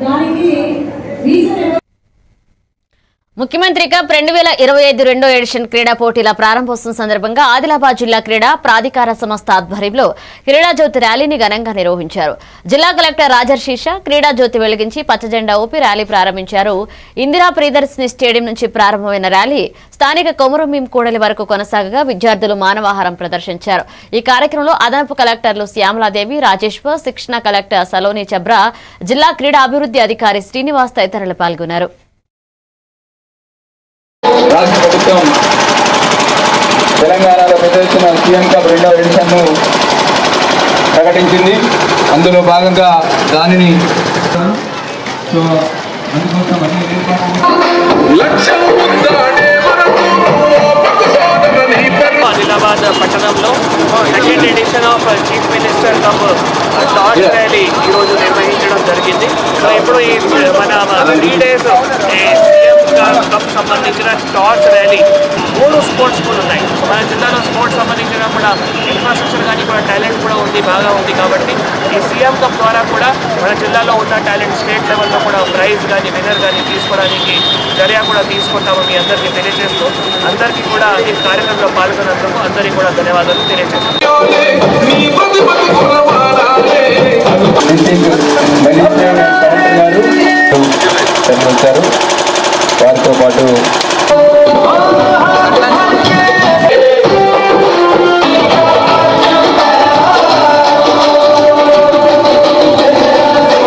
దానికి రీజన్ ముఖ్యమంత్రి కప్ 2025 రెండో ఎడిషన్ క్రీడా పోటీల ప్రారంభోత్సవం సందర్భంగా ఆదిలాబాద్ జిల్లా క్రీడా ప్రాధికార సంస్థ ఆధ్వర్యంలో క్రీడా జ్యోతి ర్యాలీని ఘనంగా నిర్వహించారు. జిల్లా కలెక్టర్ రాజర్షీష క్రీడా జ్యోతి వెలిగించి పచ్చజెండా ఊపి ర్యాలీ ప్రారంభించారు. ఇందిరా ప్రియదర్శిని స్టేడియం నుంచి ప్రారంభమైన ర్యాలీ స్థానిక కొమరంభీం కూడలి వరకు కొనసాగగా విద్యార్థులు మానవాహారం ప్రదర్శించారు. ఈ కార్యక్రమంలో అదనపు కలెక్టర్లు శ్యామలాదేవి, రాజేశ్వర్, శిక్షణ కలెక్టర్ సలోని చబ్రా, జిల్లా క్రీడా అభివృద్ధి అధికారి శ్రీనివాస్ తదితరులు పాల్గొన్నారు. రాష్ట్ర ప్రభుత్వం తెలంగాణలో ప్రదర్శించిన సీఎం కప్ రెండవ ఎడిషన్ను ప్రకటించింది. అందులో భాగంగా దానిని ఆదిలాబాద్ పట్టణంలో second edition of chief minister cup torch rally ఈరోజు నిర్వహించడం జరిగింది. సో ఇప్పుడు ఈ మన 3 days సీఎం కప్ సంబంధించిన టార్చ్ ర్యాలీ 3 స్పోర్ట్స్ కూడా ఉన్నాయి. మన జిల్లాలో స్పోర్ట్స్ సంబంధించిన కూడా ఇన్ఫ్రాస్ట్రక్చర్ కానీ కూడా టాలెంట్ కూడా బాగా ఉంది. కాబట్టి ఈ సీఎం కప్ ద్వారా కూడా మన జిల్లాలో ఉన్న టాలెంట్ స్టేట్ లెవెల్లో కూడా ప్రైజ్ కానీ విన్నర్ కానీ తీసుకోవడానికి చర్య కూడా తీసుకుంటాము మీ అందరికీ తెలియజేస్తూ, అందరికీ కూడా ఈ కార్యక్రమంలో పాల్గొన్నందుకు అందరికీ కూడా ధన్యవాదాలు తెలియజేస్తాను. వారితో పాటు